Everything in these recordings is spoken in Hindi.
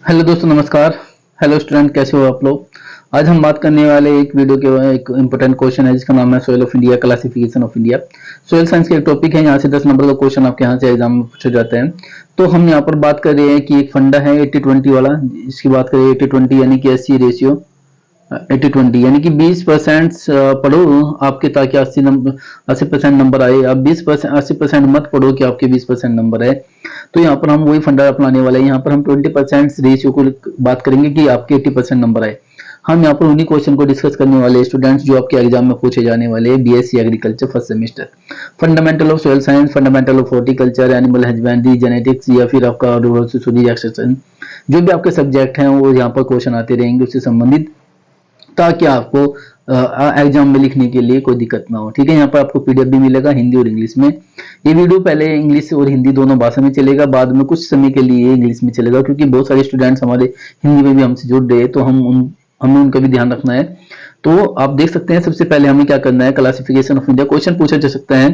हेलो दोस्तों, नमस्कार। हेलो स्टूडेंट, कैसे हो आप लोग। आज हम बात करने वाले एक वीडियो के एक इंपॉर्टेंट क्वेश्चन है जिसका नाम है soil of India, classification of India. Soil science का एक टॉपिक है। यहाँ से 10 नंबर का क्वेश्चन आपके यहाँ से एग्जाम में पूछे जाते हैं। तो हम यहाँ पर बात कर रहे हैं कि एक फंडा है 80-20 वाला। इसकी बात करें 80-20 यानी कि 80 रेशियो 80-20 यानी कि 20% पढ़ो आपके, ताकि 80% नंबर आए। आप 20% 80% मत पढ़ो कि आपके 20% नंबर आए। तो यहाँ पर हम वही फंडा अपनाने वाले हैं। यहाँ पर हम 20% रेशियो को बात करेंगे कि आपके 80% नंबर आए। हम यहाँ पर उन्हीं क्वेश्चन को डिस्कस करने वाले स्टूडेंट्स जो आपके एग्जाम में पूछे जाने वाले हैं। BSc agriculture first semester, fundamental of soil science, fundamental of horticulture, animal husbandry, genetics या फिर आपका एक्सटेंशन, जो भी आपके सब्जेक्ट हैं वो यहाँ पर क्वेश्चन आते रहेंगे उससे संबंधित, ताकि आपको एग्जाम में लिखने के लिए कोई दिक्कत ना हो। ठीक है, यहाँ पर आपको पीडीएफ भी मिलेगा हिंदी और इंग्लिश में। ये वीडियो पहले इंग्लिश और हिंदी दोनों भाषा में चलेगा, बाद में कुछ समय के लिए इंग्लिश में चलेगा, क्योंकि बहुत सारे स्टूडेंट्स हमारे हिंदी में भी हमसे जुड़ रहे हैं, तो हमें उनका भी ध्यान रखना है। तो आप देख सकते हैं, सबसे पहले हमें क्या करना है, क्लासिफिकेशन ऑफ इंडिया क्वेश्चन पूछा जा सकता है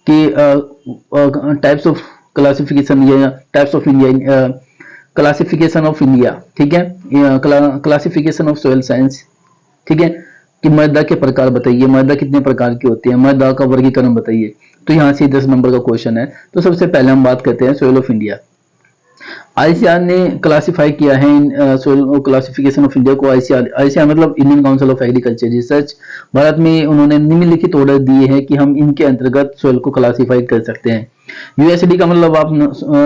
कि टाइप्स ऑफ क्लासिफिकेशन या types of India, classification of India. ठीक है, क्लासिफिकेशन ऑफ सोयल साइंस। ठीक है, कि मृदा के प्रकार बताइए, मृदा कितने प्रकार की होती है, मृदा का वर्गीकरण बताइए। तो यहाँ से 10 नंबर का क्वेश्चन है। तो सबसे पहले हम बात करते हैं सोयल ऑफ इंडिया। आईसीआर ने क्लासिफाई किया है सोयल क्लासिफिकेशन ऑफ इंडिया को। आईसीआर मतलब Indian council of agriculture research. Bharat में उन्होंने निम्नलिखित ऑर्डर दिए हैं कि हम इनके अंतर्गत सोयल को क्लासिफाई कर सकते हैं। यूएसडी का मतलब आप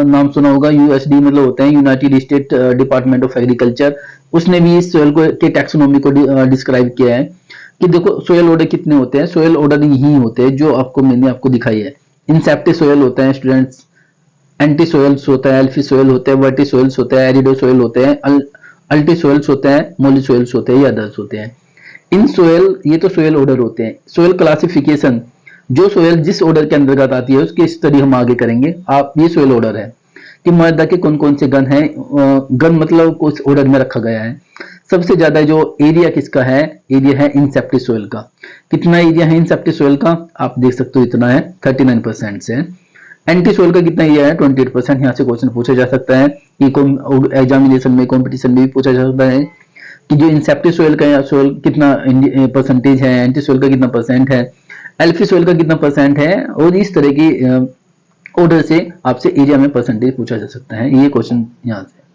नाम सुना होगा। यूएसडी मतलब होते हैं United state department of agriculture. उसने भी इस सोयल को के टैक्सोनॉमी को डिस्क्राइब किया है कि देखो सोयल ऑर्डर कितने होते हैं। सोयल ऑर्डर यही होते हैं जो मैंने आपको दिखाई है। इंसेप्टी सोयल होते हैं स्टूडेंट्स, एंटी सोयल्स होता है, एल्फी सोयल होते हैं, वर्टी सोयल्स होते हैं, एरिडो सोयल होते हैं, अल्टी सोयल्स होते हैं, मोली सोयल्स होते हैं या अदर्स होते हैं। इन सोयल, ये तो सोयल ऑर्डर होते हैं। सोयल क्लासिफिकेशन, जो सोयल जिस ऑर्डर के अंतर्गत आती है उसकी स्टडी हम आगे करेंगे। आप ये सोयल ऑर्डर है कि मृदा के कौन कौन से गण हैं। गण मतलब कुछ ऑर्डर में रखा गया है। सबसे ज्यादा जो एरिया किसका है, एरिया है इंसेप्टी सोयल का। कितना एरिया है इंसेप्टी सोयल का, आप देख सकते हो इतना है 39% से। एंटी सोयल का कितना एरिया है 28%। यहाँ से क्वेश्चन पूछा जा सकता है कि एग्जामिनेशन में, कॉम्पिटिशन में भी पूछा जा सकता है कि जो इंसेप्टी सोयल का सोयल कितना परसेंटेज है, एंटी सोयल का कितना परसेंट है, एल्फी सोयल का कितना परसेंट है। और इस तरह की ऑर्डर से आपसे एरिया में परसेंटेज पूछा जा सकता है। ये क्वेश्चन यहाँ से।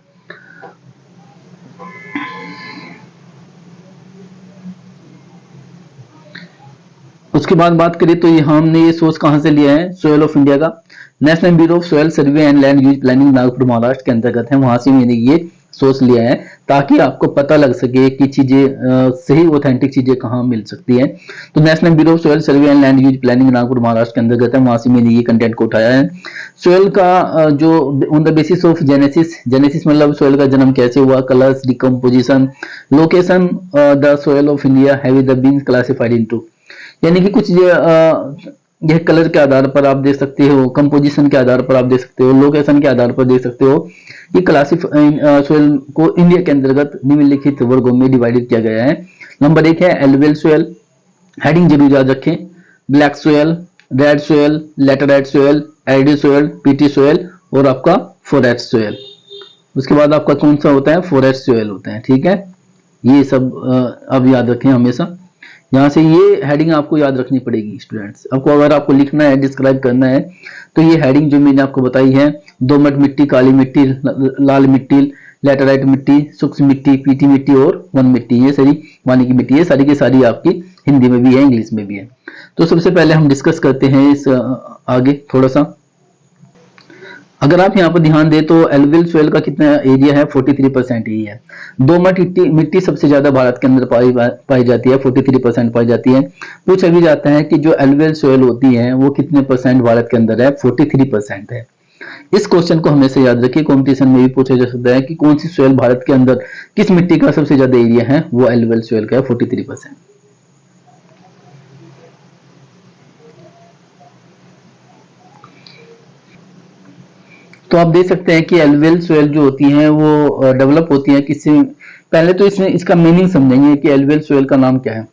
उसके बाद बात करें तो हमने ये सोर्स कहां से लिया है, सोयल ऑफ इंडिया का। National bureau of soil survey and land use planning Nagpur Maharashtra के अंतर्गत है। वहां से मैंने ये सोर्स लिया है ताकि आपको पता लग सके कि चीजें सही ऑथेंटिक चीजें कहाँ मिल सकती है। तो national bureau of soil survey and land use planning Nagpur Maharashtra के अंतर्गत है। वहां से मैंने ये कंटेंट को उठाया है। सोयल का जो on the basis of genesis, genesis मतलब सोयल का जन्म कैसे हुआ, colours, decomposition, location, the soil of India have been classified into, यानी कि कुछ यह कलर के आधार पर आप देख सकते हो, कंपोजिशन के आधार पर आप देख सकते हो, लोकेशन के आधार पर देख सकते हो। ये सोयल को इंडिया के अंतर्गत निम्नलिखित वर्गों में डिवाइडेड किया गया है। नंबर 1 है एलुवियल सोयल, हेडिंग जरूर याद रखें। Black soil, red soil, laterite soil, arid soil, peaty soil और आपका फॉरेस्ट सोयल। उसके बाद आपका कौन सा होता है, फॉरेस्ट सोयल होता है। ठीक है, ये सब अब याद रखें हमेशा। यहाँ से ये हेडिंग आपको याद रखनी पड़ेगी स्टूडेंट्स। आपको अगर आपको लिखना है, डिस्क्राइब करना है, तो ये हेडिंग जो मैंने आपको बताई है, दोमट मिट्टी, काली मिट्टी, लाल मिट्टी, लैटेराइट मिट्टी, सूक्ष्म मिट्टी, पीटी मिट्टी और वन मिट्टी, ये सारी पानी की मिट्टी है। सारी की सारी आपकी हिंदी में भी है, इंग्लिश में भी है। तो सबसे पहले हम डिस्कस करते हैं इस आगे थोड़ा सा। अगर आप यहाँ पर ध्यान दें तो एलुवियल सोयल का कितना एरिया है, 43% ही है। दोमट मिट्टी सबसे ज्यादा भारत के अंदर पाई जाती है, 43% पाई जाती है। पूछा भी जाता है कि जो एलुवियल सोयल होती है वो कितने परसेंट भारत के अंदर है, 43% है। इस क्वेश्चन को हमेशा याद रखिए, कॉम्पिटिशन में भी पूछा जा सकता है कि कौन सी सोयल भारत के अंदर किस मिट्टी का सबसे ज्यादा एरिया है, वो एलुवियल सोयल का है 43%। तो आप देख सकते हैं कि एलुवियल सोयल जो होती हैं वो डेवलप होती है किससे। पहले तो इसमें इसका मीनिंग समझेंगे कि एलुवियल सोयल का नाम क्या है।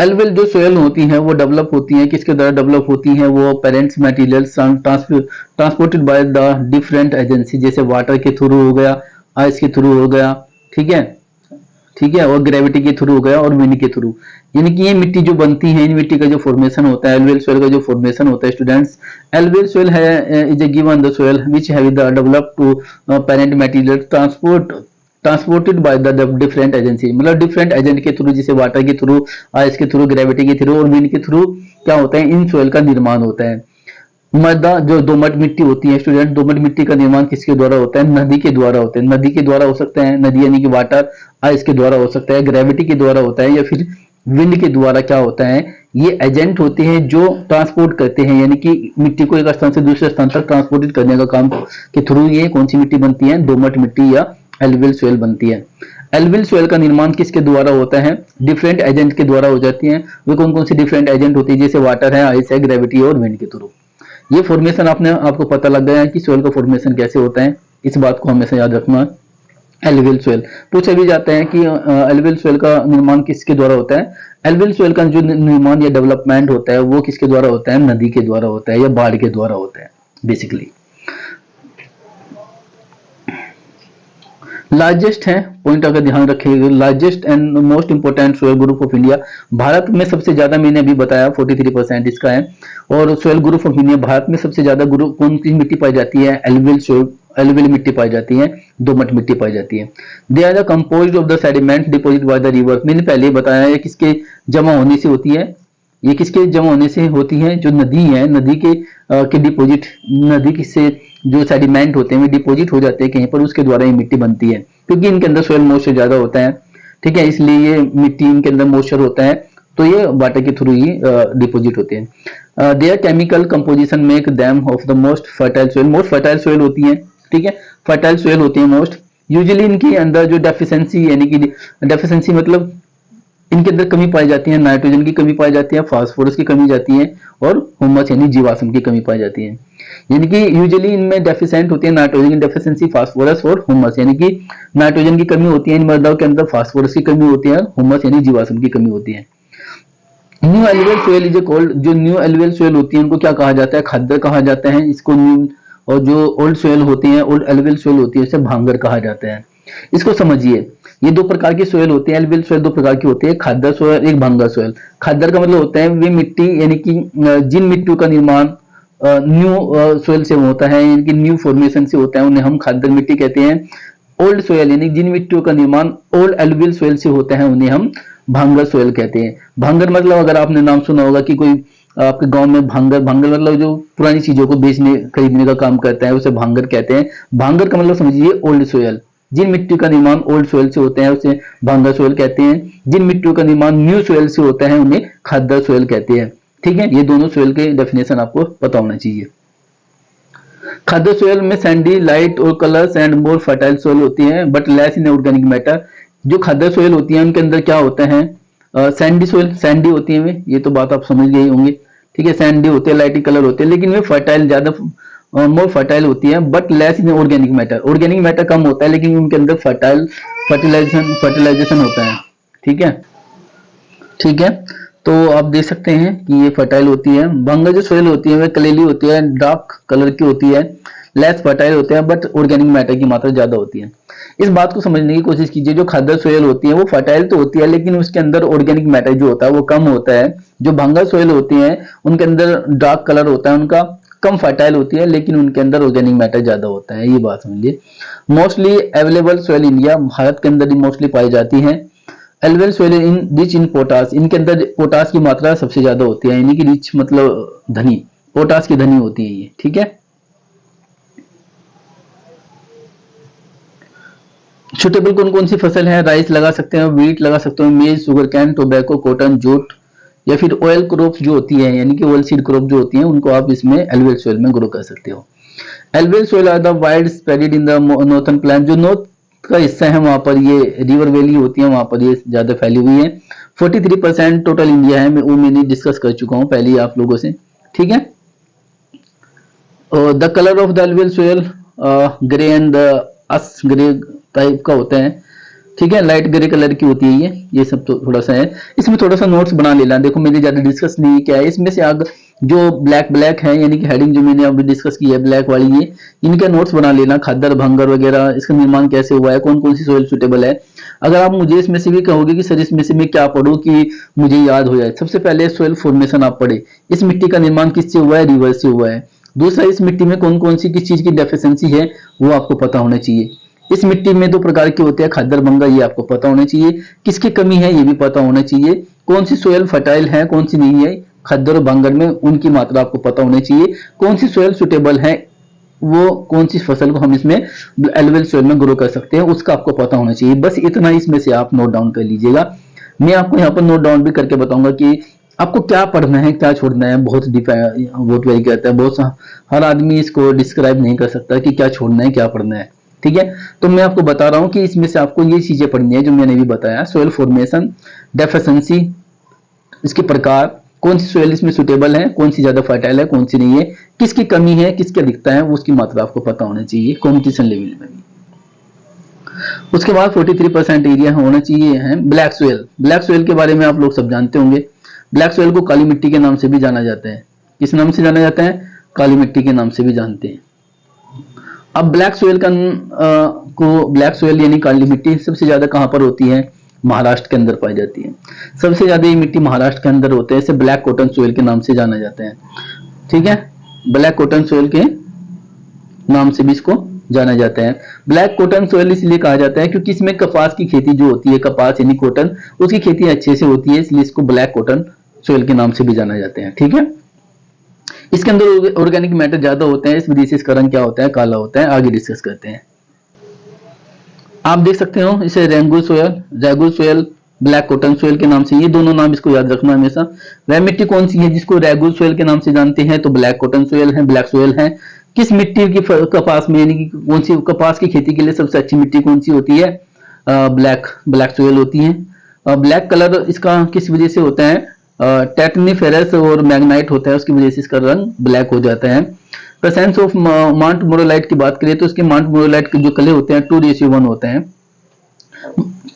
एलुवियल जो सोयल होती हैं वो डेवलप होती हैं, किसके द्वारा डेवलप होती हैं? वो parents materials transported by the different agency, जैसे वाटर के थ्रू हो गया, आइस के थ्रू हो गया, ठीक है, ठीक है, और ग्रेविटी के थ्रू हो गया और विंड के थ्रू। यानी कि ये मिट्टी जो बनती है, इन मिट्टी का जो फॉर्मेशन होता है, एलुवियल सोयल का जो फॉर्मेशन होता है स्टूडेंट्स, एलुवियल सोयल है is a given the soil which have the developed to parent material transported by the different agency, मतलब डिफरेंट एजेंट के थ्रू, जैसे वाटर के थ्रू, आइस के थ्रू, ग्रेविटी के थ्रू और विंड के थ्रू क्या होता है? इन सोयल का निर्माण होता है। मृदा जो दोमट मिट्टी होती है स्टूडेंट, दोमट मिट्टी का निर्माण किसके द्वारा होता है? नदी के द्वारा होता है। नदी के द्वारा हो सकता है, नदी यानी कि वाटर, आइस के द्वारा हो सकता है, ग्रेविटी के द्वारा होता है, या फिर विंड के द्वारा क्या होता है? ये एजेंट होते हैं जो ट्रांसपोर्ट करते हैं, यानी कि मिट्टी को एक स्थान से दूसरे स्थान तक ट्रांसपोर्टेड करने का काम के थ्रू ये कौन सी मिट्टी बनती है? दोमट मिट्टी या एलुवियल सोयल बनती है। एलुवियल सोयल का निर्माण किसके द्वारा होता है? डिफरेंट एजेंट के द्वारा हो जाती है। वे कौन कौन से डिफरेंट एजेंट होती है? जैसे वाटर है, आइस है, ग्रेविटी और विंड के थ्रू। ये फॉर्मेशन आपको पता लग गया है कि सोयल का फॉर्मेशन कैसे होता है, इस बात को हमेशा याद रखना। एलुवियल सोयल पूछा भी जाता है कि एलुवियल सोयल का निर्माण किसके द्वारा होता है? एलुवियल सोयल का जो निर्माण या डेवलपमेंट होता है वो किसके द्वारा होता है? नदी के द्वारा होता है या बाढ़ के द्वारा होता है बेसिकली। लार्जेस्ट है, पॉइंट अगर ध्यान रखिएगा, largest and most important soil group of India, Bharat में सबसे ज्यादा, मैंने अभी बताया 43% इसका है। और soil group of India, Bharat में सबसे ज्यादा ग्रुप कौन सी मिट्टी पाई जाती है? एलुवियल सोयल, एलुवियल मिट्टी पाई जाती है, दोमट मिट्टी पाई जाती है। They are the composed of the sediment deposit by the river, मैंने पहले ही बताया है किसके जमा होने से होती है? ये किसके जमा होने से होती है? जो नदी है, नदी के डिपोजिट, नदी किससे जो सेडिमेंट होते हैं वे डिपोजिट हो जाते हैं कहीं पर, उसके द्वारा ये मिट्टी बनती है, क्योंकि इनके अंदर सोयल मॉइस्चर ज्यादा होता है, ठीक है, इसलिए ये मिट्टी, इनके अंदर मॉइस्चर होता है, तो ये वाटर के थ्रू ही डिपोजिट होते हैं। There chemical composition make them of the most fertile soil, most fertile soil होती है, ठीक है, फर्टाइल सोयल होती है मोस्ट। यूजुअली इनके अंदर जो डेफिशिएंसी, यानी कि डेफिशिएंसी मतलब इनके अंदर कमी पाई जाती है, नाइट्रोजन की कमी पाई जाती है, फास्फोरस की कमी जाती है और ह्यूमस यानी जीवाश्म की कमी पाई जाती है। यानी कि यूजुअली इनमें डेफिशिएंट होती है नाइट्रोजन की डेफिशिएंसी, फास्फोरस और ह्यूमस, यानी कि नाइट्रोजन की कमी होती है इन मृदाओं के अंदर, फास्फोरस की कमी होती है, ह्यूमस यानी जीवाश्म की कमी होती है। New alluvial soil is called, जो न्यू एलुवियल सोयल होती है उनको क्या कहा जाता है? खाद्य कहा जाता है इसको न्यू, और जो ओल्ड सोयल होती है, ओल्ड एलुवियल सोयल होती है, उसे भांगर कहा जाता है। इसको समझिए, ये दो प्रकार की सोयल होती है, एलुवियल सोयल दो प्रकार की होती है, खाद्य सोयल, एक भांगर सोयल। खाद्य का मतलब होता है वे मिट्टी, यानी कि जिन मिट्टियों का निर्माण न्यू सोयल से होता है, यानी कि न्यू फॉर्मेशन से होता है, उन्हें हम खाद्य मिट्टी कहते हैं। ओल्ड सोयल यानी जिन मिट्टियों का निर्माण ओल्ड एलुवियल सोयल से होता है उन्हें हम भांगर सोयल कहते हैं। भांगर मतलब अगर आपने नाम सुना होगा कि कोई आपके गांव में भांगर, भांगर मतलब जो पुरानी चीजों को बेचने खरीदने का काम करता है उसे भांगर कहते हैं। भांगर का मतलब समझिए ओल्ड सोयल, जिन मिट्टी का निर्माण ओल्ड सोयल से होते हैं उसे भांगर सोयल कहते हैं, जिन मिट्टियों का निर्माण न्यू सोयल से होता है उन्हें खाद्य सोयल कहते हैं, ठीक है। ये दोनों सोयल के डेफिनेशन आपको पता होना चाहिए। खाद्य सोयल में सैंडी, लाइट और colours and more fertile soil होती है but less in organic matter. जो खाद्य सोयल होती है उनके अंदर क्या होता है? सैंडी सोयल, सैंडी होती है वे, ये तो बात आप समझ गए होंगे, ठीक है, सैंडी होते हैं, लाइट कलर होते हैं, लेकिन वे फर्टाइल, ज्यादा मोर फर्टाइल होती है but less in organic matter. Organic matter कम होता है लेकिन उनके अंदर फर्टिलाइजेशन होता है, ठीक है, ठीक है। तो आप देख सकते हैं कि ये फर्टाइल होती है। भांगर जो सोयल होती है वह कलेली होती है, डार्क कलर की होती है, लेस फर्टाइल होते हैं बट ऑर्गेनिक मैटर की मात्रा ज्यादा होती है। इस बात को समझने की कोशिश कीजिए, जो खाद्य सोयल होती है वो फर्टाइल तो होती है लेकिन उसके अंदर ऑर्गेनिक मैटर जो होता है वो कम होता है। जो भांगर सोयल होती है उनके अंदर डार्क कलर होता है, उनका कम फर्टाइल होती है लेकिन उनके अंदर ऑर्गेनिक मैटर ज्यादा होता है, ये बात समझिए। Mostly available soil India, Bharat के अंदर मोस्टली पाई जाती है। Alluvial soil in rich in potash, इनके अंदर पोटास की मात्रा सबसे ज्यादा होती है, यानी कि रिच मतलब धनी, पोटास की धनी होती है ये, ठीक है। सुटेबल कौन कौन सी फसल है? राइस लगा सकते हैं, वीट लगा सकते हैं, मेज, sugar cane, tobacco, cotton, jute, या फिर ऑयल क्रॉप जो होती है, यानी कि ऑयल सीड क्रॉप जो होती है उनको आप इसमें एलुवियल सोयल में ग्रो कर सकते हो। Alluvial soil are the wide spreaded in the northern plain, जो नॉर्थ का हिस्सा है वहां पर ये रिवर वैली होती है, वहां पर ये ज्यादा फैली हुई है। 43% टोटल इंडिया है, वो मैंने डिस्कस कर चुका हूं पहले ही आप लोगों से, ठीक है। The colour of the alluvial soil grey and the us grey type का होता है, ठीक है, लाइट ग्रे कलर की होती है ये सब तो थोड़ा सा है। इसमें थोड़ा सा नोट्स बना लेना, देखो मैंने ज्यादा डिस्कस नहीं किया है इसमें से। आग जो ब्लैक है यानी कि हेडिंग जो मैंने अभी डिस्कस की है ब्लैक वाली, ये इनका नोट्स बना लेना, खादर भंगर वगैरह, इसका निर्माण कैसे हुआ है, कौन कौन सी सोइल सुटेबल है। अगर आप मुझे इसमें से भी कहोगे कि सर इसमें से मैं क्या पढ़ूं कि मुझे याद हो जाए, सबसे पहले सोइल फॉर्मेशन आप पढ़े, इस मिट्टी का निर्माण किससे हुआ है, रिवर से हुआ है। दूसरा, इस मिट्टी में कौन कौन सी किस चीज की डेफिशिएंसी है वो आपको पता होना चाहिए। इस मिट्टी में दो प्रकार के होते हैं, खादर भंगा, ये आपको पता होना चाहिए। किसकी कमी है ये भी पता होना चाहिए। कौन सी सोयल फर्टाइल है कौन सी नहीं है, खद्दर और भंगर में उनकी मात्रा आपको पता होनी चाहिए। कौन सी सोयल सुटेबल है, वो कौन सी फसल को हम इसमें एलुवियल सोयल में ग्रो कर सकते हैं उसका आपको पता होना चाहिए। बस इतना इसमें से आप नोट डाउन कर लीजिएगा। मैं आपको यहाँ पर नोट डाउन भी करके बताऊंगा कि आपको क्या पढ़ना है क्या छोड़ना है। बहुत वेरी करता है, बहुत हर आदमी इसको डिस्क्राइब नहीं कर सकता कि क्या छोड़ना है क्या पढ़ना है। ठीक है, तो मैं आपको बता रहा हूं कि इसमें से आपको ये चीजें पढ़नी है जो मैंने भी बताया। सोयल फॉर्मेशन, डेफिशिएंसी, इसके प्रकार, कौन सी सोयल इसमें सुटेबल है, कौन सी ज्यादा फर्टाइल है कौन सी नहीं है, किसकी कमी है किसकी अधिकता है, उसकी मात्रा आपको पता होना चाहिए कॉम्पिटिशन लेवल में भी। उसके बाद 43% एरिया होना चाहिए है ब्लैक सोयल। ब्लैक सोयल के बारे में आप लोग सब जानते होंगे। ब्लैक सोयल को काली मिट्टी के नाम से भी जाना जाता है। किस नाम से जाना जाता है, काली मिट्टी के नाम से भी जानते हैं। अब ब्लैक सोयल को ब्लैक सोयल यानी काली मिट्टी सबसे ज्यादा कहां पर होती है, महाराष्ट्र के अंदर पाई जाती है। सबसे ज्यादा ये मिट्टी महाराष्ट्र के अंदर होते हैं, इसे ब्लैक कॉटन सोयल के नाम से जाना जाता है। ठीक है, ब्लैक कॉटन सोयल के नाम से भी इसको जाना जाता है। ब्लैक कॉटन सोयल इसलिए कहा जाता है क्योंकि इसमें कपास की खेती जो होती है, कपास यानी कॉटन, उसकी खेती अच्छे से होती है, इसलिए इसको ब्लैक कॉटन सोयल के नाम से भी जाना जाता है। ठीक है, इसके अंदर ऑर्गेनिक मैटर ज्यादा होते हैं, इस वजह से इसका रंग क्या होता है, काला होता है। आगे डिस्कस करते हैं। आप देख सकते हो इसे रेगुल सोयल, ब्लैक कॉटन सोयल के नाम से, ये दोनों नाम इसको याद रखना हमेशा। वह मिट्टी कौन सी है जिसको रेगुल सोयल के नाम से जानते हैं, तो ब्लैक कॉटन सोयल है, ब्लैक सोयल है। किस मिट्टी की कपास में यानी कि कौन सी कपास की खेती के लिए सबसे अच्छी मिट्टी कौन सी होती है, ब्लैक सोयल होती है। ब्लैक कलर इसका किस वजह से होता है, टेटनीफेरस और मैग्नाइट होता है, उसकी वजह से इसका रंग ब्लैक हो जाता है। प्रेजेंस ऑफ माउंट मोरोलाइट की बात करें तो इसके माउंट मोरोलाइट के जो कले होते हैं 2:1 होते हैं।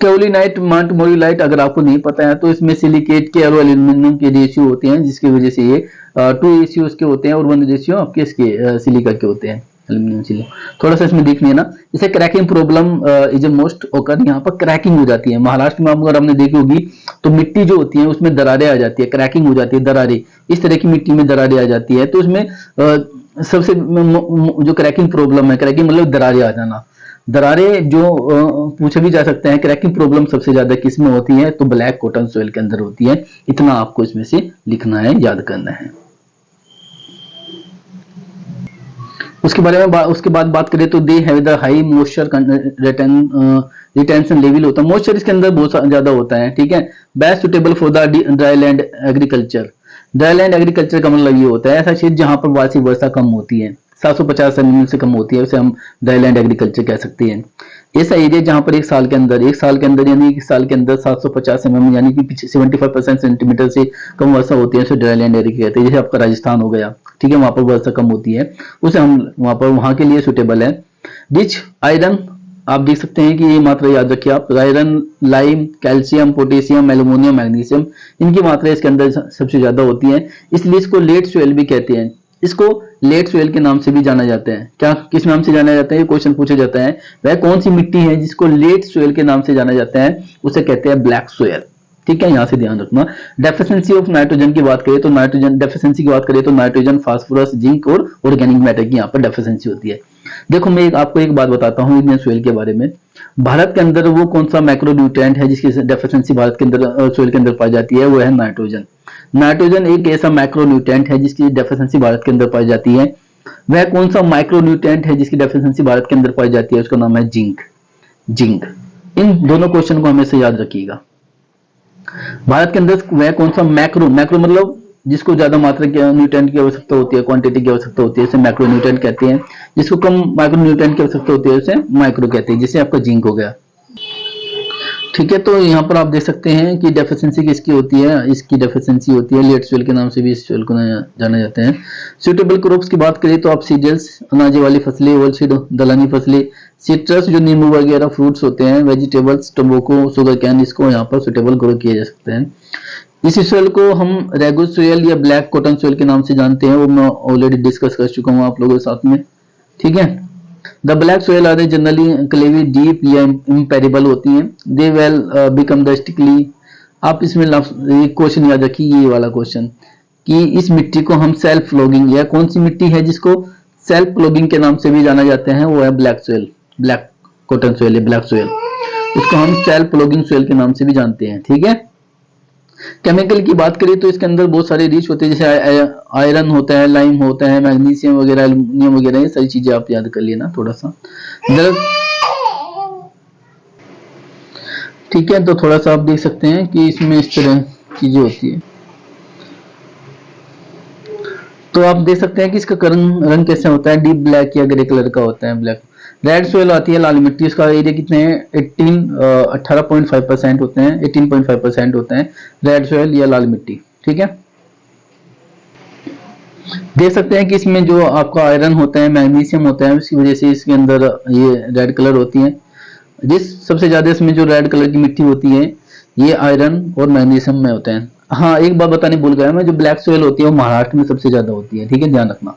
कैओलिनाइट, माउंट मोरोलाइट अगर आपको नहीं पता है तो इसमें सिलिकेट के और एल्यूमिनियम के रेशियो होते हैं, जिसकी वजह से ये 2 उसके होते हैं और 1 रेशियो आपके इसके सिलिका के होते हैं, एल्यूमिनियम सिलिका। थोड़ा सा इसमें देख लेना। इसे cracking problem is a most ओकर, यहाँ पर क्रैकिंग हो जाती है। महाराष्ट्र में अगर हमने देखी होगी तो मिट्टी जो होती है उसमें दरारें आ जाती है, क्रैकिंग हो जाती है, दरारें, इस तरह की मिट्टी में दरारें आ जाती है। तो उसमें सबसे जो क्रैकिंग प्रॉब्लम है, क्रैकिंग मतलब दरारें आ जाना, दरारें जो पूछे भी जा सकते हैं, क्रैकिंग प्रॉब्लम सबसे ज्यादा किस में होती है, तो ब्लैक कॉटन सोयल के अंदर होती है। इतना आपको इसमें से लिखना है, याद करना है। उसके बाद बात करें तो they have the high moisture retention level होता है। मॉइस्चर इसके अंदर बहुत ज्यादा होता है। ठीक है, best suitable for the dry land agriculture. Dry land agriculture का मतलब ये होता है ऐसा क्षेत्र जहां पर वार्षिक वर्षा कम होती है, 750 मिमी से कम होती है, उसे हम ड्राई लैंड एग्रीकल्चर कह सकते हैं। ऐसा एरिया जहां पर एक साल के अंदर यानी एक साल के अंदर 750 mm यानी कि 75% सेंटीमीटर से कम वर्षा होती है, उसे ड्राई लैंड एरिया कहते हैं। जैसे आपका राजस्थान हो गया, ठीक है, वहां पर वर्षा कम होती है, उसे हम वहां के लिए सुटेबल है। रिच आयरन, आप देख सकते हैं कि ये मात्रा याद रखिए आप, iron, lime, calcium, potassium, aluminium, magnesium, इनकी मात्रा इसके अंदर सबसे ज्यादा होती है, इसलिए इसको लेट सोयल भी कहते हैं। इसको लेट सोयल के नाम से भी जाना जाता है। क्या किस नाम से जाना जाता है, ये क्वेश्चन पूछा जाता है। वह कौन सी मिट्टी है जिसको लेट सोयल के नाम से जाना जाता है, उसे कहते हैं ब्लैक सोयल। ठीक है, यहां से ध्यान रखना। डेफिशिएंसी ऑफ नाइट्रोजन की बात करें तो नाइट्रोजन, फास्फोरस, जिंक और ऑर्गेनिक मैटर की यहाँ पर डेफिशिएंसी होती है। देखो मैं आपको एक बात बताता हूँ इंडियन सोयल के बारे में। भारत के अंदर वो कौन सा मैक्रोन्यूट्रिएंट है जिसकी डेफिशिएंसी भारत के अंदर सोयल के अंदर पाई जाती है, वो है नाइट्रोजन। नाइट्रोजन एक ऐसा मैक्रोन्यूट्रिएंट है जिसकी डेफिशिएंसी भारत के अंदर पाई जाती है। वह कौन सा माइक्रोन्यूट्रिएंट है जिसकी डेफिशिएंसी भारत के अंदर पाई जाती है, उसका नाम है जिंक। इन दोनों क्वेश्चन को हमेशा याद रखिएगा। भारत के अंदर वह कौन सा मैक्रो मतलब जिसको ज्यादा मात्रा के न्यूट्रिएंट की आवश्यकता होती है, क्वांटिटी की आवश्यकता होती है, उसे मैक्रोन्यूट्रिएंट कहते हैं। जिसको कम माइक्रोन्यूट्रिएंट की आवश्यकता होती है उसे माइक्रो कहते हैं, जिसे आपका जिंक हो गया। ठीक है, तो यहाँ पर आप देख सकते हैं कि डेफिशिएंसी किसकी होती है, इसकी डेफिशिएंसी होती है लेट सोइल के नाम से भी इस सोइल को जाने जाते हैं। सुटेबल क्रॉप्स की बात करें तो आप सीरियल्स, अनाज वाली फसलें, ओलसीड, दलहनी फसलें, सिट्रस जो नींबू वगैरह फ्रूट्स होते हैं, वेजिटेबल्स, टोबैको, शुगर कैन, इसको यहाँ पर सुटेबल ग्रो किया जा सकते हैं। इस सोइल को हम रेगुलर सोइल या ब्लैक कॉटन सोइल के नाम से जानते हैं, वो मैं ऑलरेडी डिस्कस कर चुका हूँ आप लोगों के साथ में। ठीक है, the black soil are generally clayey, deep या इम्पेरेबल होती हैं। They well become the stickily. आप इसमें एक क्वेश्चन याद रखिए, ये वाला क्वेश्चन, कि इस मिट्टी को हम सेल्फ फ्लोगिंग, या कौन सी मिट्टी है जिसको सेल्फ फ्लोगिंग के नाम से भी जाना जाता है, वो है black soil, black cotton soil या ब्लैक सोयल। इसको हम सेल्फ फ्लोगिंग सोयल के नाम से भी जानते हैं। ठीक है, केमिकल की बात करें तो इसके अंदर बहुत सारे रिच होते हैं, जैसे आयरन होता है, लाइम होता है, मैग्नीशियम वगैरह, एल्यूमिनियम वगैरह, ये सारी चीजें आप याद कर लेना थोड़ा सा। ठीक है, तो थोड़ा सा आप देख सकते हैं कि इसमें इस तरह चीजें होती है। तो आप देख सकते हैं कि इसका रंग कैसे होता है, डीप ब्लैक या ग्रे कलर का होता है, ब्लैक। रेड सोयल आती है, लाल मिट्टी, इसका एरिया कितने हैं, 18.5% होते हैं, 18.5% होते हैं रेड सोयल या लाल मिट्टी। ठीक है, देख सकते हैं कि इसमें जो आपका आयरन होता है, मैग्नीशियम होता है, उसकी वजह से इसके अंदर ये रेड कलर होती है। जिस सबसे ज्यादा इसमें जो रेड कलर की मिट्टी होती है, ये आयरन और मैग्नीशियम में होते हैं। हाँ, एक बात बताने भूल गया मैं, जो ब्लैक सोयल होती है वो महाराष्ट्र में सबसे ज्यादा होती है। ठीक है, ध्यान रखना।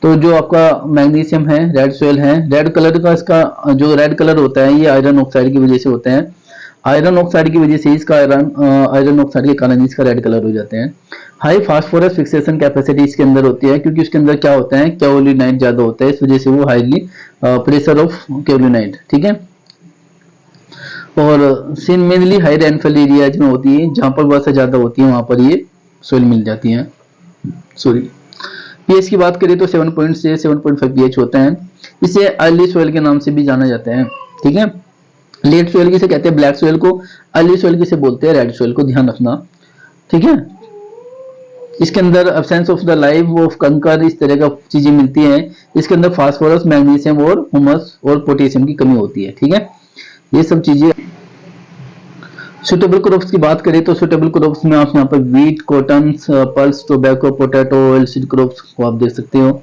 तो जो आपका मैग्नीशियम है, रेड सोयल है, रेड कलर का, इसका जो रेड कलर होता है ये आयरन ऑक्साइड की वजह से होता है। आयरन ऑक्साइड की वजह से इसका आयरन ऑक्साइड के कारण इसका रेड कलर हो जाते हैं। हाई फास्फोरस फिक्सेशन कैपेसिटी इसके अंदर होती है, क्योंकि उसके अंदर क्या होता है, कैओलिनाइट ज्यादा होता है, इस वजह से वो हाईली प्रेशर ऑफ कैओलिनाइट। ठीक है, और seen mainly high rainfall areas में होती है, जहां पर वर्षा ज्यादा होती है वहां पर ये सोइल मिल जाती है। सॉरी, पीएच की बात करें तो 7 से 7.5 पीएच होता है। इसे अर्ली सोइल के नाम से भी जाना जाता है। ठीक है, लेट सोइल किसे कहते हैं, ब्लैक सोइल को। अर्ली सोइल किसे बोलते हैं, रेड सोइल को, ध्यान रखना। ठीक है, इसके अंदर absence of the live of कंकर, इस तरह का चीजें मिलती हैं। इसके अंदर फास्फोरस, मैग्नीशियम और ह्यूमस और पोटेशियम की कमी होती है। ठीक है, ये सब चीजें। सुटेबल क्रॉप्स की बात करें तो सुटेबल क्रॉप्स में आप यहाँ पर wheat, cotton, pulse, tobacco, potato, oilseed crops को आप देख सकते हो।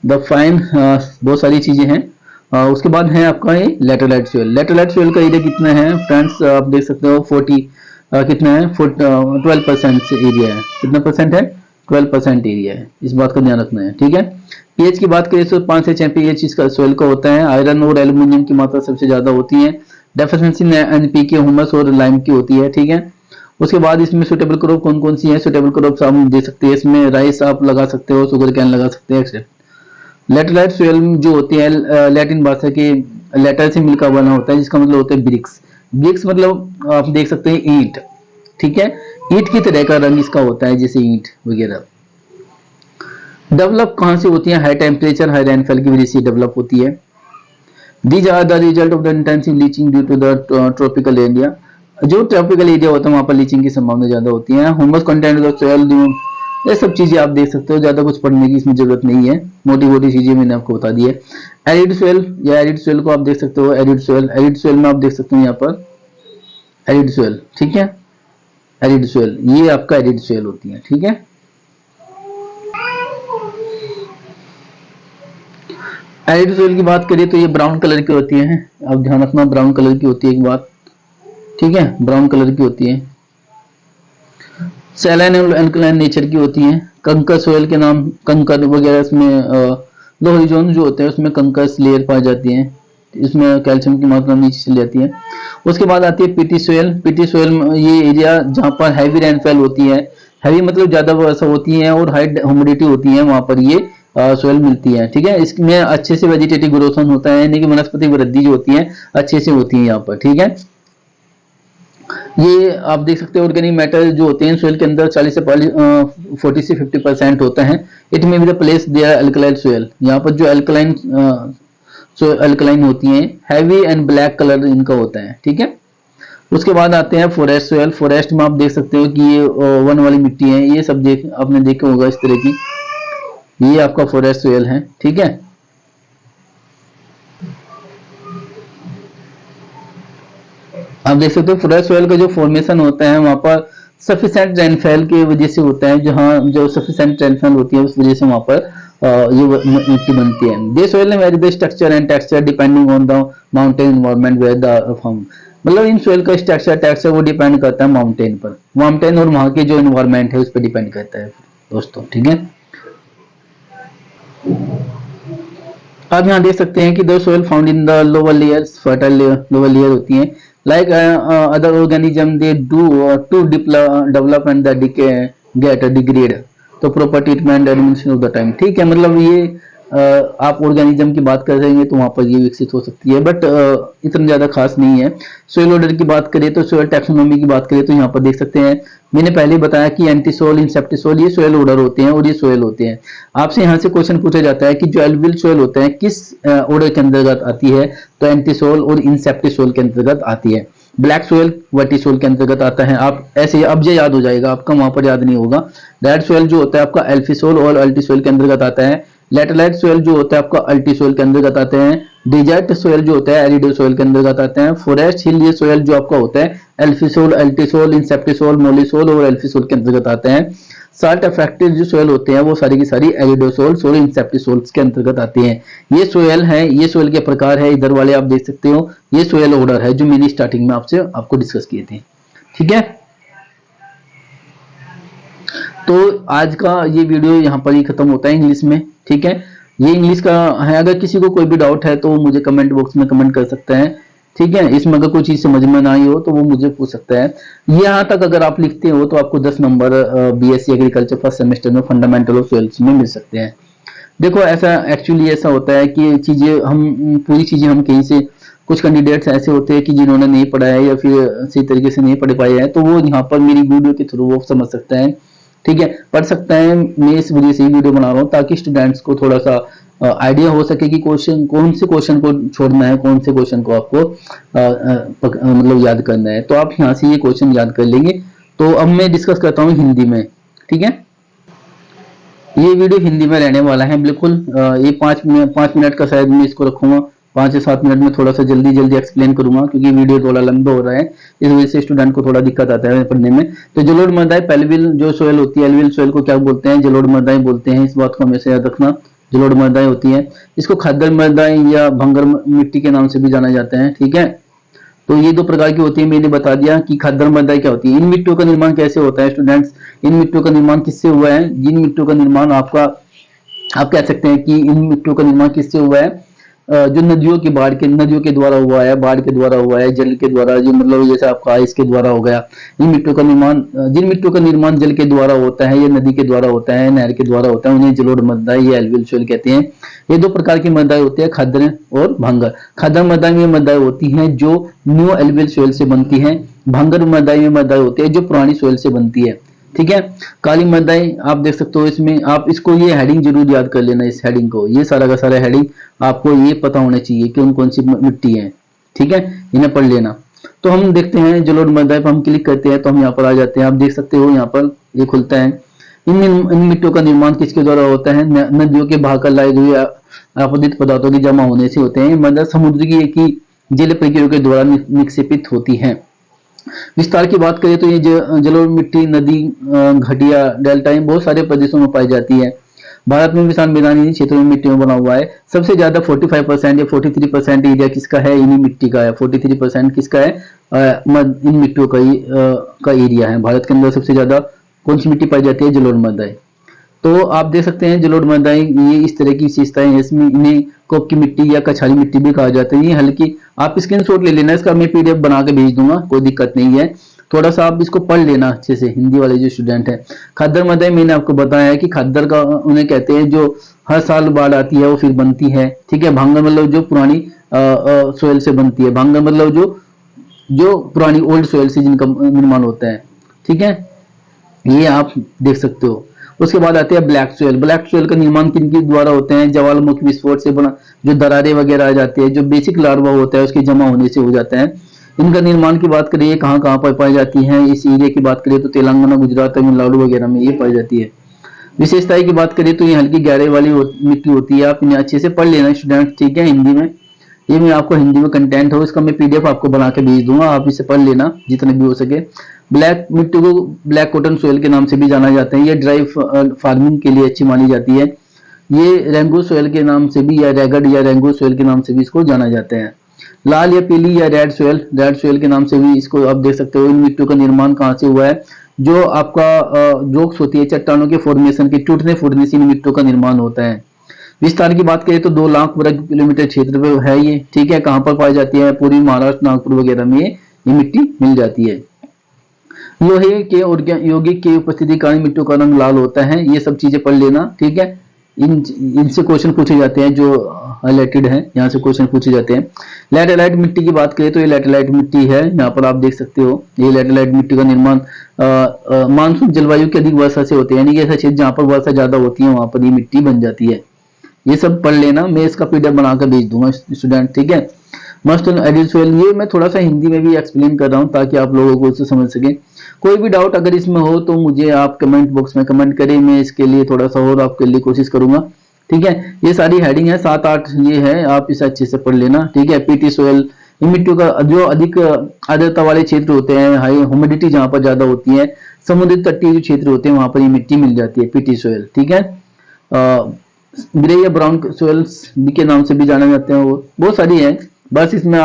द फाइन बहुत सारी चीजें हैं। उसके बाद है आपका ये लेटरलाइट सोइल। लेटरलाइट सोइल का एरिया कितना है फ्रेंड्स, आप देख सकते हो 40 कितना है, 12% एरिया है। कितना परसेंट है, 12% एरिया है, इस बात का ध्यान रखना है। ठीक है, पीएच की बात करें तो 5 से 6 पीएच इसका सोइल का होता है। आयरन और एल्यूमिनियम की मात्रा सबसे ज्यादा होती है। डेफिशिएंसी एनपीके, ह्यूमस और लाइम की होती है। ठीक है, उसके बाद इसमें सुटेबल क्रॉप कौन कौन सी है, सुटेबल क्रॉप्स आप दे सकते हैं, इसमें राइस आप लगा सकते हो, शुगर कैन लगा सकते हैं, एक्सेप्ट। लेटरलाइट सोइल जो होती है लैटिन भाषा के लेटर से मिलकर बना होता है, जिसका मतलब होता है ब्रिक्स। ब्रिक्स मतलब आप देख सकते हैं ईंट। ठीक है, ईंट की तरह का रंग इसका होता है, जैसे ईंट वगैरह। डेवलप कहां से होती है, हाई टेम्परेचर, हाई रेनफॉल की वजह से डेवलप होती है। These are the result of the intensive leaching due to the tropical area. जो ट्रॉपिकल एरिया होता है वहां पर लीचिंग की संभावना ज्यादा होती है। ह्यूमस कंटेंट ऑफ सोइल, ये सब चीजें आप देख सकते हो, ज्यादा कुछ पढ़ने की इसमें जरूरत नहीं है, मोटी मोटी चीजें मैंने आपको बता दी है। एरिड सोइल या एरिड सोइल को आप देख सकते हो, एरिड सोइल, एरिड सोइल में आप देख सकते हो यहाँ पर एरिड सोइल। ठीक है, एरिड सोइल, ये आपका एरिड सोइल होती है। ठीक है, एरिड सोइल की बात करिए तो ये ब्राउन कलर की होती है, आप ध्यान रखना, ब्राउन कलर की होती है एक बात। ठीक है, ब्राउन कलर की होती है। सैलाइन और एल्कलाइन नेचर की होती है। कंकर सोइल के नाम, कंकर वगैरह इसमें लोहरी जोन जो होते हैं उसमें कंकर लेयर पाई जाती है, इसमें कैल्शियम की मात्रा नीचे चली जाती है। उसके बाद आती है पीटी सोइल। पीटी सोइल ये एरिया जहां पर हैवी रेनफॉल होती है, हैवी मतलब ज्यादा वर्षा होती है और हाई ह्यूमिडिटी होती है, वहां पर ये सोइल मिलती है। ठीक है, इसमें अच्छे से वेजिटेटिव ग्रोथन होता है, यानी कि वनस्पति वृद्धि जो होती है अच्छे से होती है यहाँ पर। ठीक है, ये आप देख सकते हैं ऑर्गेनिक मैटर जो होते हैं सोइल के अंदर 40 से 40 से 50% होता है। It may be the place there alkaline soil, यहाँ पर जो अल्कलाइन अल्कलाइन होती हैं, हैवी एंड ब्लैक कलर इनका होता है। ठीक है, उसके बाद आते हैं फॉरेस्ट सोइल। फॉरेस्ट में आप देख सकते हो कि ये वन वाली मिट्टी है, ये सब आपने देखा होगा इस तरह की, ये आपका फॉरेस्ट सोइल है। ठीक है, आप देख सकते हो फ्रेश सॉइल का जो फॉर्मेशन होता है वहां पर सफिशिएंट रेनफॉल की वजह से होता है, जहां जो सफिशिएंट रेनफॉल होती है उस वजह से वहां पर ये मिट्टी बनती है। They soil vary the structure and texture depending on the mountain environment where the form, मतलब इन सॉइल का स्ट्रक्चर टेक्सचर वो डिपेंड करता है माउंटेन पर, माउंटेन और वहां के जो एनवायरनमेंट है उस पर डिपेंड करता है दोस्तों, ठीक है। आप यहाँ देख सकते हैं कि दो soil found in the lower layers, fertile lower layer होती हैं, like other organism they do to develop and the decay get degrade, तो proper treatment administration of the time, ठीक है। मतलब ये आप ऑर्गेनिज्म की बात कर रहे हैं तो वहां पर ये विकसित हो सकती है, बट इतना ज्यादा खास नहीं है। सोयल ऑर्डर की बात करें तो सोयल टैक्सोनॉमी की बात करें तो यहाँ पर देख सकते हैं, मैंने पहले बताया कि एंटीसोल, इंसेप्टिसोल ये सोयल ऑर्डर होते हैं और ये सोयल होते हैं। आपसे यहाँ से क्वेश्चन पूछा जाता है कि जो एल्वियल सोयल होते हैं किस ऑर्डर के अंतर्गत आती है, तो एंटीसोल और इंसेप्टिसोल के अंतर्गत आती है। ब्लैक सोयल वर्टिसोल के अंतर्गत आता है। आप ऐसे अब ये याद हो जाएगा आपका, वहां पर याद नहीं होगा। रेड सोयल जो होता है आपका एल्फिसोल और अल्टीसोल के अंतर्गत आता है। लेटराइट सोयल जो होता है आपका अल्टीसोल के अंतर्गत आते हैं। डिजर्ट सोयल जो होता है एरिडो सोयल के अंतर्गत आते हैं। फॉरेस्ट हिल ये सोयल जो आपका होता है एल्फिसोल, अल्टीसोल, इंसेप्टिसोल, मोलिसोल और एल्फिसोल के अंतर्गत आते हैं। साल्ट अफेक्टेड जो सोयल होते हैं वो सारी की सारी एरिडोसोल्स और इंसेप्टिसोल्स के अंतर्गत आती हैं। ये सोयल है, ये सोयल के प्रकार है, इधर वाले आप देख सकते हो, ये सोयल ऑर्डर है जो मैंने स्टार्टिंग में आपसे आपको डिस्कस किए थे, ठीक है। तो आज का ये वीडियो यहाँ पर ही खत्म होता है इंग्लिश में, ठीक है। ये इंग्लिश का है, अगर किसी को कोई भी डाउट है तो मुझे कमेंट बॉक्स में कमेंट कर सकते हैं, ठीक है। इसमें अगर कोई चीज समझ में ना आई हो तो वो मुझे पूछ सकता है। यहाँ तक अगर आप लिखते हो तो आपको 10 number BSc agriculture first semester में फंडामेंटल ऑफ सोइल्स में मिल सकते हैं। देखो ऐसा एक्चुअली ऐसा होता है कि चीजें हम पूरी चीजें हम कहीं से, कुछ कैंडिडेट्स ऐसे होते हैं कि जिन्होंने नहीं पढ़ा है या फिर सही तरीके से नहीं पढ़ पाए हैं, तो वो यहाँ पर मेरी वीडियो के थ्रू वो समझ सकते हैं, ठीक है, पढ़ सकते हैं। मैं इस वजह से ही वीडियो बना रहा हूँ ताकि स्टूडेंट्स को थोड़ा सा आइडिया हो सके कि क्वेश्चन कौन से क्वेश्चन को छोड़ना है, कौन से क्वेश्चन को आपको मतलब याद करना है, तो आप यहाँ से ये क्वेश्चन याद कर लेंगे। तो अब मैं डिस्कस करता हूँ हिंदी में, ठीक है। ये वीडियो हिंदी में रहने वाला है बिल्कुल। ये 5 मिनट का शायद मैं इसको रखूंगा, 5 से 7 मिनट में थोड़ा सा जल्दी एक्सप्लेन करूंगा क्योंकि वीडियो थोड़ा लंबा हो रहा है, इस वजह से स्टूडेंट को थोड़ा दिक्कत आता है पढ़ने में। तो जलोढ़ मृदाएं पेल्विल जो सोयल होती है, एल्वियल सोयल को क्या बोलते हैं, जलोढ़ मृदाएं बोलते हैं, इस बात को हमेशा याद रखना। जलोढ़ मृदाएं होती है, इसको खाद्य मृदाएं या भंगर मिट्टी के नाम से भी जाना जाता है, ठीक है। तो ये 2 प्रकार की होती है, मैंने बता दिया कि खाद्य मृदाएं क्या होती है। इन मिट्टियों का निर्माण कैसे होता है स्टूडेंट्स, इन मिट्टियों का निर्माण किससे हुआ है, जिन मिट्टियों का निर्माण आपका, आप कह सकते हैं कि इन मिट्टियों का निर्माण किससे हुआ है, जो नदियों की नदियों के द्वारा हुआ है, बाढ़ के द्वारा हुआ है, जल के द्वारा, जो मतलब जैसे आपका आइस के द्वारा हो गया। इन मिट्टियों का निर्माण, जिन मिट्टियों का निर्माण जल के द्वारा होता है या नदी के द्वारा होता है, नहर के द्वारा होता है, उन्हें जलोढ़ मृदाएं या एल्वियल सोइल कहते हैं। ये 2 प्रकार की मृदाएं होती है, खाद्य और भंगर। खाद्य मृदाएं में मृदाएं होती हैं जो न्यू एल्वियल सोइल से बनती है। भंगर मृदाएं में मृदाएं होती है जो पुरानी सोइल से बनती है, ठीक है। काली मृदाएं आप देख सकते हो इसमें, आप इसको ये हेडिंग जरूर याद कर लेना, इस हेडिंग को, ये सारा का सारा हेडिंग आपको ये पता होना चाहिए कि कौन सी मिट्टी है, ठीक है, इन्हें पढ़ लेना। तो हम देखते हैं जलोढ़ मृदाएं पर हम क्लिक करते हैं तो हम यहाँ पर आ जाते हैं। आप देख सकते हो यहाँ पर ये खुलता है। इन मिट्टियों का निर्माण किसके द्वारा होता है, नदियों के बहाकर लाए हुए आपदित पदार्थों के जमा होने से होते हैं। मृदा समुद्र की एक ही जल प्रक्रिया के द्वारा निक्षेपित होती है। विस्तार की बात करें तो ये जलोढ़ मिट्टी नदी, घटिया, डेल्टा बहुत सारे प्रदेशों में पाई जाती है। भारत में विशाल मैदानी क्षेत्रों में मिट्टी में बना हुआ है। सबसे ज्यादा 45% या 43% एरिया किसका है, इन्हीं मिट्टी का है। 43% किसका है, इन मिट्टियों का एरिया है। भारत के अंदर सबसे ज्यादा कौन सी मिट्टी पाई जाती है, जलोढ़ मृदाएं। तो आप देख सकते हैं जलोढ़ मृदाएं ये इस तरह की विशेषताएं हैं, इसमें इन्हें कोप की मिट्टी या कछारी मिट्टी भी कहा जाता है। ये हल्की, आप स्क्रीनशॉट ले लेना, इसका मैं पीडीएफ बना के भेज दूंगा, कोई दिक्कत नहीं है। थोड़ा सा आप इसको पढ़ लेना अच्छे से, हिंदी वाले जो स्टूडेंट है। खाद्य मृदाएं मैंने आपको बताया है कि खाद्य का उन्हें कहते हैं जो हर साल बाढ़ आती है वो फिर बनती है, ठीक है। भांगर मतलब जो पुरानी सोयल से बनती है, भांगर मतलब जो पुरानी ओल्ड सोयल से जिनका निर्माण होता है, ठीक है, ये आप देख सकते हो। उसके बाद आते हैं ब्लैक सोयल। ब्लैक सोयल का निर्माण किनके द्वारा होते हैं, ज्वालामुखी विस्फोट से बना जो दरारें वगैरह आ जाती है, जो बेसिक लार्वा होता है उसके जमा होने से हो जाता है। इनका निर्माण की बात करिए कहाँ कहाँ पर पाई जाती है, इस एरिया की बात करिए तो तेलंगाना, गुजरात, तमिलनाडु वगैरह में ये पाई जाती है। विशेषताएं की बात करिए तो ये हल्की गहराई वाली मिट्टी होती है। आप इन्हें अच्छे से पढ़ लेना स्टूडेंट, ठीक है, हिंदी में। ये मैं आपको हिंदी में कंटेंट हो इसका मैं पीडीएफ आपको बना के भेज दूंगा, आप इसे पढ़ लेना जितने भी हो सके। ब्लैक मिट्टी को ब्लैक कॉटन सोयल के नाम से भी जाना जाता है, ये ड्राई फार्मिंग के लिए अच्छी मानी जाती है। ये रेंगो सोयल के नाम से भी या रैगड या रेंगो सोयल के नाम से भी इसको जाना जाता है। लाल या पीली या रेड सोयल के नाम से भी इसको आप देख सकते हो। इन मिट्टियों का निर्माण कहाँ से हुआ है, जो आपका रॉक्स होती है, चट्टानों के फॉर्मेशन के टूटने फूटने से इन मिट्टियों का निर्माण होता है। विस्तार की बात करें तो 2 लाख वर्ग किलोमीटर क्षेत्र पे है ये, ठीक है। कहाँ पर पाई जाती है, पूरी महाराष्ट्र नागपुर वगैरह में ये मिट्टी मिल जाती है। लोहे के और यौगिक की उपस्थिति कारण मिट्टियों का रंग लाल होता है, ये सब चीजें पढ़ लेना, ठीक है। इनसे क्वेश्चन पूछे जाते हैं जो हाईलाइटेड है, यहाँ से क्वेश्चन पूछे जाते हैं। लैटेराइट मिट्टी की बात करें तो ये लैटेराइट मिट्टी है, यहाँ पर आप देख सकते हो। ये लैटेराइट मिट्टी का निर्माण मानसून जलवायु की अधिक वर्षा से होते हैं, यानी कि ऐसा क्षेत्र जहाँ पर वर्षा ज्यादा होती है वहां पर ये मिट्टी बन जाती है। ये सब पढ़ लेना, मैं इसका पीडीएफ बनाकर भेज दूंगा स्टूडेंट, ठीक है। मस्ट एडिड सोइल, ये मैं थोड़ा सा हिंदी में भी एक्सप्लेन कर रहा हूँ ताकि आप लोगों को इसे समझ सके। कोई भी डाउट अगर इसमें हो तो मुझे आप कमेंट बॉक्स में कमेंट करें, मैं इसके लिए थोड़ा सा और आपके लिए कोशिश करूंगा, ठीक है। ये सारी हेडिंग है, 7-8 ये है, आप इसे अच्छे से पढ़ लेना, ठीक है। पीटी सोयल, इन मिट्टियों का जो अधिक आर्द्रता वाले क्षेत्र होते हैं, हाई ह्यूमिडिटी जहां पर ज्यादा होती है, समुद्री तटीय जो क्षेत्र होते हैं वहां पर ये मिट्टी मिल जाती है, पीटी सोयल, ठीक है। ग्रे या ब्राउन सोयल्स के नाम से भी जाना जाते हैं, वो बहुत सारी है, बस इसमें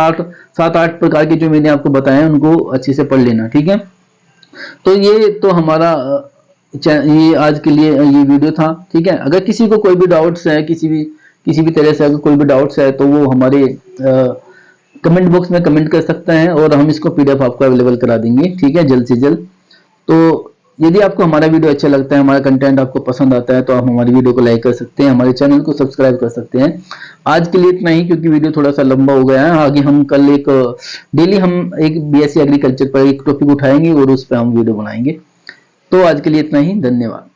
7-8 प्रकार के जो मैंने आपको बताए उनको अच्छे से पढ़ लेना, ठीक है। तो ये तो हमारा ये आज के लिए ये वीडियो था, ठीक है। अगर किसी को कोई भी डाउट्स है, किसी भी तरह से अगर कोई भी डाउट्स है तो वो हमारे कमेंट बॉक्स में कमेंट कर सकते हैं और हम इसको पीडीएफ आपको अवेलेबल करा देंगे, ठीक है, जल्द से जल्द। तो यदि आपको हमारा वीडियो अच्छा लगता है, हमारा कंटेंट आपको पसंद आता है तो आप हमारी वीडियो को लाइक कर सकते हैं, हमारे चैनल को सब्सक्राइब कर सकते हैं। आज के लिए इतना ही, क्योंकि वीडियो थोड़ा सा लंबा हो गया है। आगे हम कल डेली हम एक बीएससी एग्रीकल्चर पर एक टॉपिक उठाएंगे और उस पर हम वीडियो बनाएंगे। तो आज के लिए इतना ही, धन्यवाद।